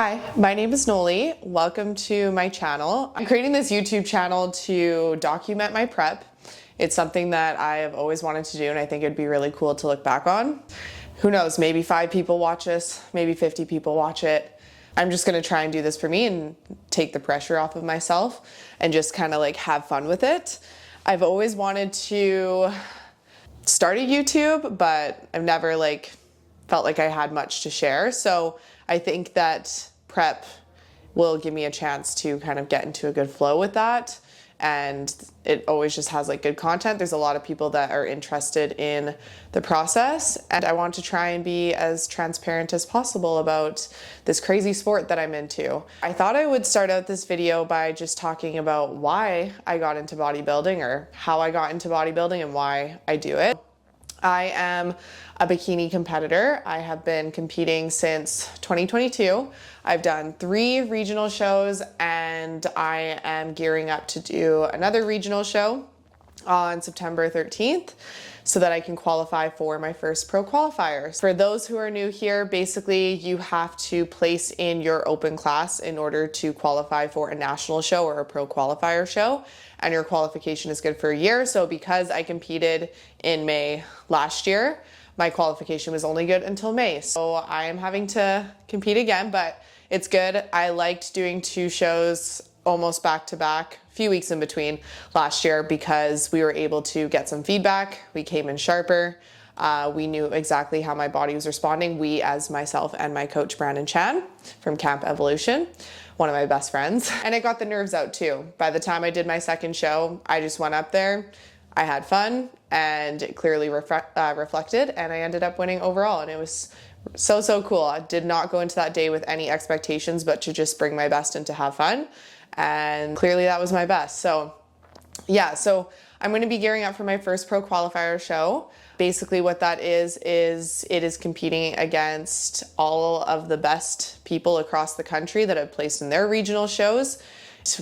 Hi, my name is Noli. Welcome to my channel. I'm creating this YouTube channel to document my prep. It's something that I have always wanted to do, and I think it'd be really cool to look back on. Who knows, maybe 5 people watch this, maybe 50 people watch it. I'm just gonna try and do this for me and take the pressure off of myself and just kind of like have fun with it. I've always wanted to start a YouTube, but I've never felt like I had much to share. So I think that prep will give me a chance to kind of get into a good flow with that. And it always just has good content. There's a lot of people that are interested in the process, and I want to try and be as transparent as possible about this crazy sport that I'm into. I thought I would start out this video by just talking about why I got into bodybuilding, or how I got into bodybuilding and why I do it. I am a bikini competitor. I have been competing since 2022. I've done 3 regional shows, and I am gearing up to do another regional show on September 13th so that I can qualify for my first pro qualifiers. For those who are new here, basically you have to place in your open class in order to qualify for a national show or a pro qualifier show, and your qualification is good for a year. So because I competed in May last year, my qualification was only good until May. So I am having to compete again, but it's good. I liked doing 2 shows almost back to back, a few weeks in between last year, because we were able to get some feedback. We came in sharper. We knew exactly how my body was responding. We, as myself and my coach Brandon Chan from Camp Evolution, one of my best friends. And it got the nerves out too. By the time I did my second show, I just went up there, I had fun, and it clearly reflected, and I ended up winning overall, and it was so cool. I did not go into that day with any expectations but to just bring my best and to have fun, and clearly that was my best. So yeah, so I'm going to be gearing up for my first pro qualifier show. Basically what that is it is competing against all of the best people across the country that have placed in their regional shows.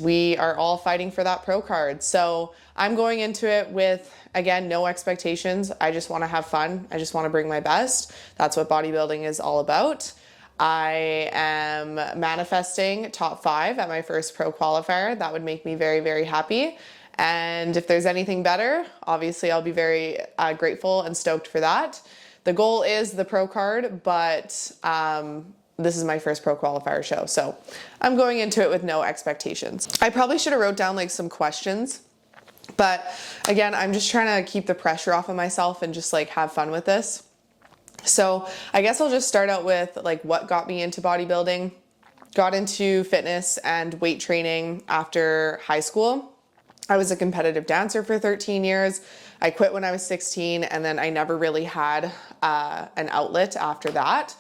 We are all fighting for that pro card. So I'm going into it with, again, no expectations. I just want to have fun. I just want to bring my best. That's what bodybuilding is all about. I am manifesting top 5 at my first pro qualifier. That would make me very happy. And if there's anything better, obviously I'll be very grateful and stoked for that. The goal is the pro card, but this is my first pro qualifier show, so I'm going into it with no expectations. I probably should have wrote down some questions, but again, I'm just trying to keep the pressure off of myself and just have fun with this. So I guess I'll just start out with what got me into bodybuilding. Got into fitness and weight training after high school. I was a competitive dancer for 13 years. I quit when I was 16, and then I never really had an outlet after that.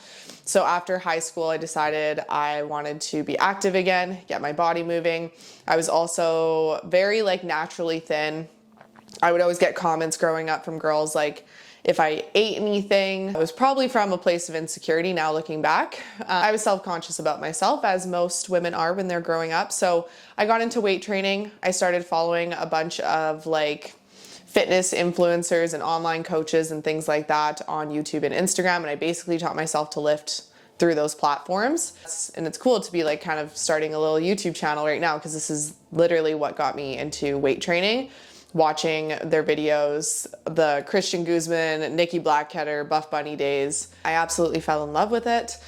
So after high school, I decided I wanted to be active again, get my body moving. I was also very naturally thin. I would always get comments growing up from girls if I ate anything. It was probably from a place of insecurity now looking back. I was self-conscious about myself, as most women are when they're growing up. So I got into weight training. I started following a bunch of fitness influencers and online coaches and things like that on YouTube and Instagram. And I basically taught myself to lift through those platforms. And it's cool to be kind of starting a little YouTube channel right now, because this is literally what got me into weight training. Watching their videos, the Christian Guzman, Nikki Blackketter, Buff Bunny days. I absolutely fell in love with it.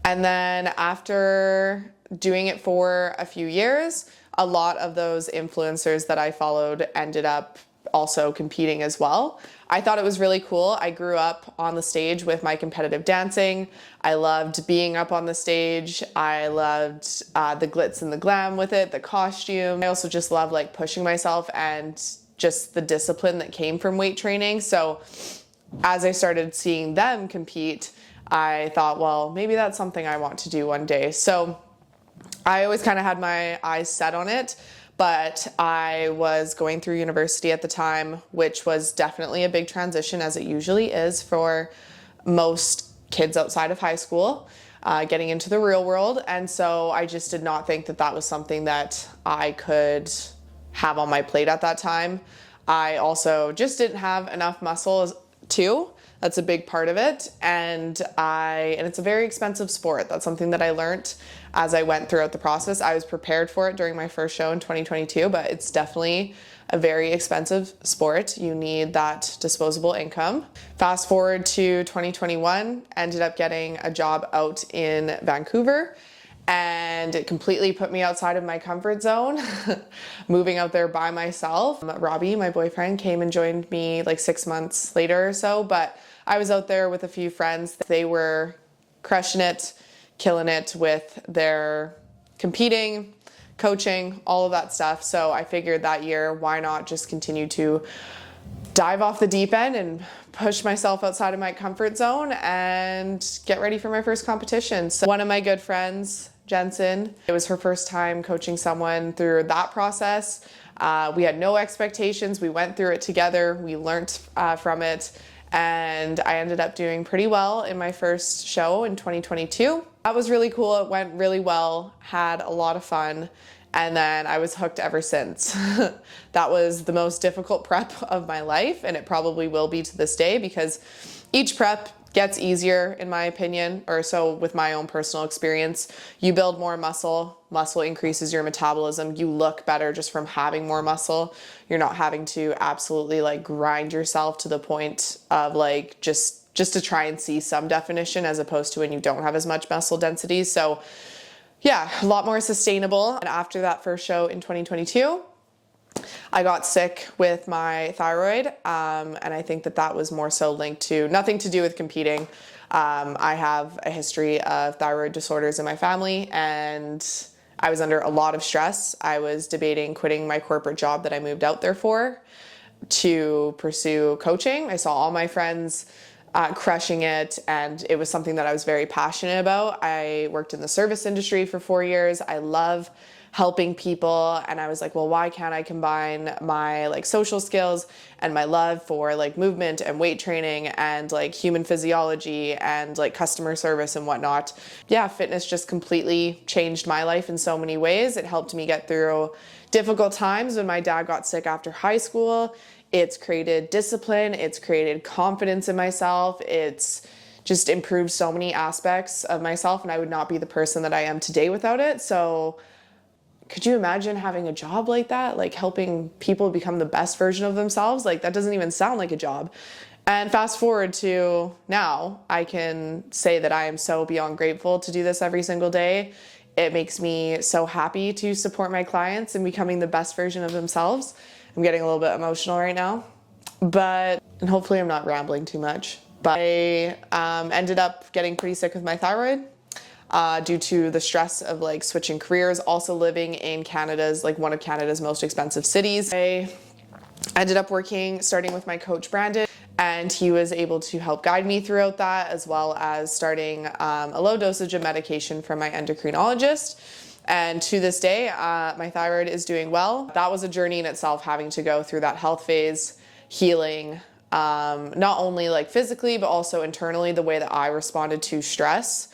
And then after doing it for a few years, a lot of those influencers that I followed ended up also competing as well. I thought it was really cool. I grew up on the stage with my competitive dancing. I loved being up on the stage. I loved the glitz and the glam with it, the costume. I also just love pushing myself and just the discipline that came from weight training. So as I started seeing them compete, I thought, well, maybe that's something I want to do one day. So I always kind of had my eyes set on it, but I was going through university at the time, which was definitely a big transition, as it usually is for most kids outside of high school, getting into the real world. And so I just did not think that that was something that I could have on my plate at that time. I also just didn't have enough muscle too. That's a big part of it. And it's a very expensive sport. That's something that I learned as I went throughout the process. I was prepared for it during my first show in 2022, but it's definitely a very expensive sport. You need that disposable income. Fast forward to 2021, ended up getting a job out in Vancouver, and it completely put me outside of my comfort zone, moving out there by myself. Robbie, my boyfriend, came and joined me like 6 months later or so, but I was out there with a few friends. They were crushing it, killing it with their competing, coaching, all of that stuff. So I figured that year, why not just continue to dive off the deep end and push myself outside of my comfort zone and get ready for my first competition. So one of my good friends, Jensen, it was her first time coaching someone through that process. We had no expectations. We went through it together. We learned from it. And I ended up doing pretty well in my first show in 2022. That was really cool. It went really well, had a lot of fun, and then I was hooked ever since. That was the most difficult prep of my life, and it probably will be to this day, because each prep gets easier, in my opinion, or so with my own personal experience. You build more muscle, muscle increases your metabolism, you look better just from having more muscle. You're not having to absolutely like grind yourself to the point of like just to try and see some definition, as opposed to when you don't have as much muscle density. So yeah, a lot more sustainable. And after that first show in 2022, I got sick with my thyroid, and I think that was more so linked to nothing to do with competing. I have a history of thyroid disorders in my family, and I was under a lot of stress. I was debating quitting my corporate job that I moved out there for to pursue coaching. I saw all my friends crushing it, and it was something that I was very passionate about. I worked in the service industry for 4 years. I love helping people, and I was like, well, why can't I combine my like social skills and my love for like movement and weight training and like human physiology and like customer service and whatnot. Yeah, fitness just completely changed my life in so many ways. It helped me get through difficult times when my dad got sick after high school. It's created discipline, it's created confidence in myself, it's just improved so many aspects of myself, and I would not be the person that I am today without it. So could you imagine having a job like that, like helping people become the best version of themselves? Like, that doesn't even sound like a job. And fast forward to now, I can say that I am so beyond grateful to do this every single day. It makes me so happy to support my clients in becoming the best version of themselves. I'm getting a little bit emotional right now, and hopefully I'm not rambling too much. But I ended up getting pretty sick with my thyroid. Due to the stress of like switching careers, also living in Canada's, like one of Canada's most expensive cities. I ended up starting with my coach, Brandon, and he was able to help guide me throughout that, as well as starting a low dosage of medication from my endocrinologist. And to this day, my thyroid is doing well. That was a journey in itself, having to go through that health phase, healing, not only like physically, but also internally, the way that I responded to stress.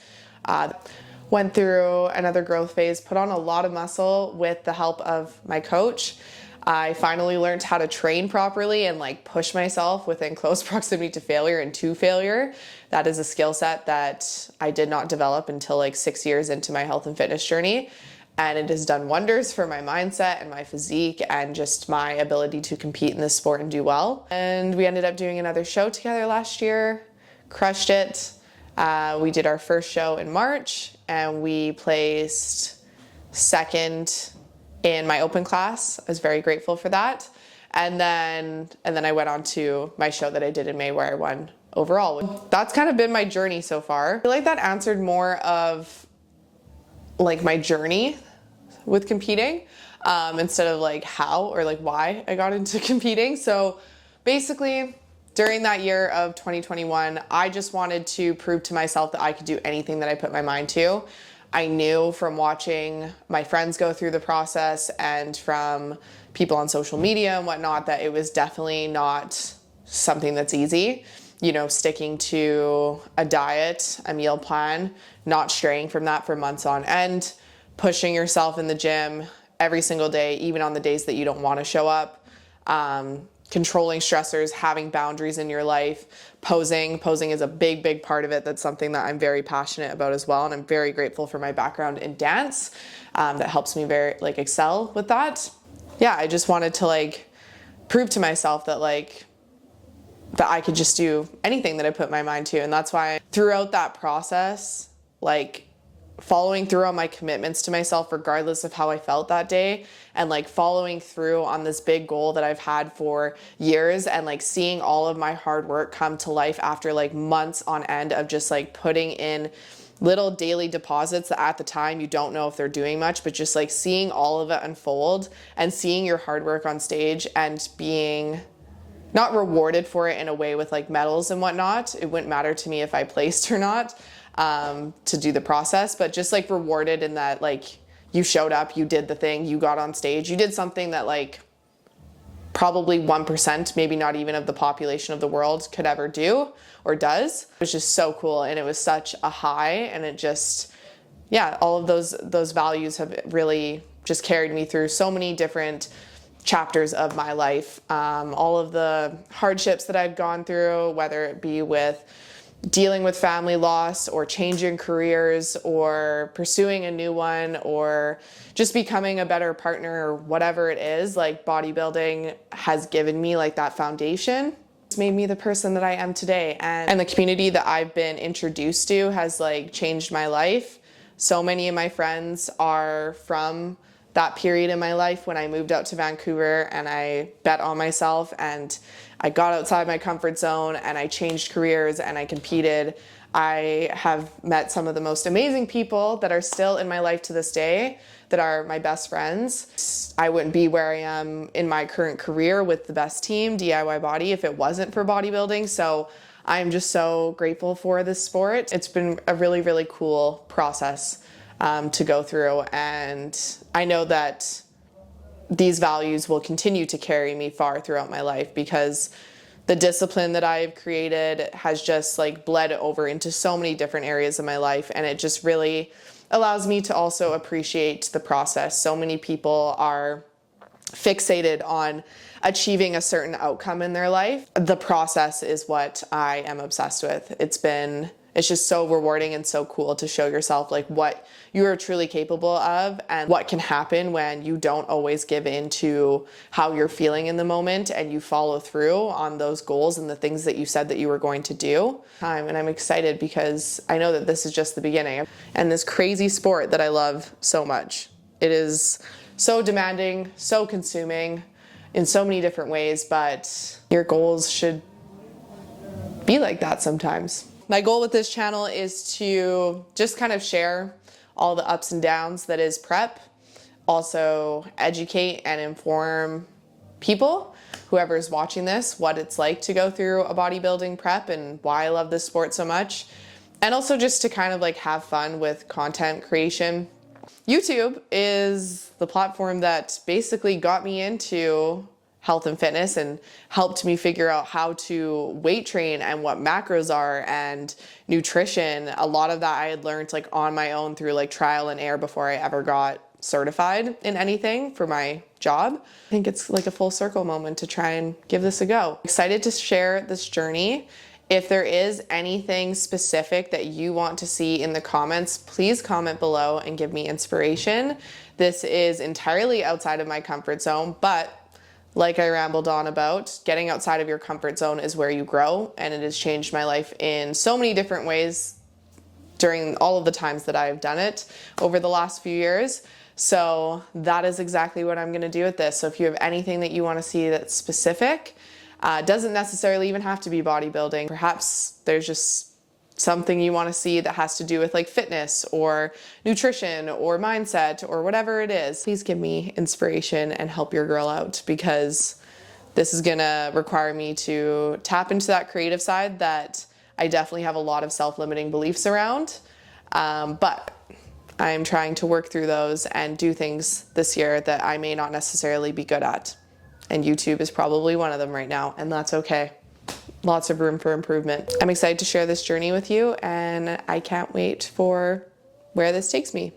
Went through another growth phase, put on a lot of muscle with the help of my coach. I finally learned how to train properly and like push myself within close proximity to failure and to failure. That is a skill set that I did not develop until like 6 years into my health and fitness journey. And it has done wonders for my mindset and my physique and just my ability to compete in this sport and do well. And we ended up doing another show together last year, crushed it. We did our first show in March, and we placed second in my open class. I was very grateful for that. And then I went on to my show that I did in May, where I won overall. That's kind of been my journey so far. I feel like that answered more of like my journey with competing, instead of like how or like why I got into competing. So basically, during that year of 2021, I just wanted to prove to myself that I could do anything that I put my mind to. I knew from watching my friends go through the process and from people on social media and whatnot that it was definitely not something that's easy. You know, sticking to a diet, a meal plan, not straying from that for months on end, pushing yourself in the gym every single day, even on the days that you don't want to show up. controlling stressors, having boundaries in your life, posing is a big part of it. That's something that I'm very passionate about as well, and I'm very grateful for my background in dance that helps me very like excel with that. Yeah, I just wanted to like prove to myself that like that I could just do anything that I put my mind to. And that's why throughout that process, like following through on my commitments to myself, regardless of how I felt that day, and like following through on this big goal that I've had for years, and like seeing all of my hard work come to life after like months on end of just like putting in little daily deposits that at the time you don't know if they're doing much, but just like seeing all of it unfold and seeing your hard work on stage and being not rewarded for it in a way with like medals and whatnot. It wouldn't matter to me if I placed or not to do the process, but just like rewarded in that like you showed up, you did the thing, you got on stage, you did something that like probably 1%, maybe not even of the population of the world could ever do or does. It was just so cool, and it was such a high, and it just, yeah, all of those values have really just carried me through so many different chapters of my life. All of the hardships that I've gone through, whether it be with dealing with family loss or changing careers or pursuing a new one or just becoming a better partner or whatever it is, like bodybuilding has given me like that foundation. It's made me the person that I am today, and the community that I've been introduced to has like changed my life. So many of my friends are from that period in my life when I moved out to Vancouver and I bet on myself and I got outside my comfort zone and I changed careers and I competed. I have met some of the most amazing people that are still in my life to this day that are my best friends. I wouldn't be where I am in my current career with the best team, DIY Body, if it wasn't for bodybuilding. So I'm just so grateful for this sport. It's been a really cool process to go through, and I know that these values will continue to carry me far throughout my life because the discipline that I've created has just like bled over into so many different areas of my life, and it just really allows me to also appreciate the process. So many people are fixated on achieving a certain outcome in their life. The process is what I am obsessed with. It's just so rewarding and so cool to show yourself like what you are truly capable of and what can happen when you don't always give in to how you're feeling in the moment and you follow through on those goals and the things that you said that you were going to do. And I'm excited because I know that this is just the beginning and this crazy sport that I love so much. It is so demanding, so consuming in so many different ways, but your goals should be like that sometimes. My goal with this channel is to just kind of share all the ups and downs that is prep, also educate and inform people, whoever is watching this, what it's like to go through a bodybuilding prep and why I love this sport so much, and also just to kind of like have fun with content creation. YouTube is the platform that basically got me into health and fitness and helped me figure out how to weight train and what macros are and nutrition. A lot of that I had learned like on my own through like trial and error before I ever got certified in anything for my job. I think it's like a full circle moment to try and give this a go. Excited to share this journey. If there is anything specific that you want to see in the comments, please comment below and give me inspiration. This is entirely outside of my comfort zone, but like I rambled on about, getting outside of your comfort zone is where you grow, and it has changed my life in so many different ways during all of the times that I've done it over the last few years. So that is exactly what I'm gonna do with this. So if you have anything that you wanna see that's specific, doesn't necessarily even have to be bodybuilding. Perhaps there's just something you want to see that has to do with like fitness or nutrition or mindset or whatever it is. Please give me inspiration and help your girl out, because this is gonna require me to tap into that creative side that I definitely have a lot of self-limiting beliefs around. But I'm trying to work through those and do things this year that I may not necessarily be good at. And YouTube is probably one of them right now, and that's okay. Lots of room for improvement. I'm excited to share this journey with you, and I can't wait for where this takes me.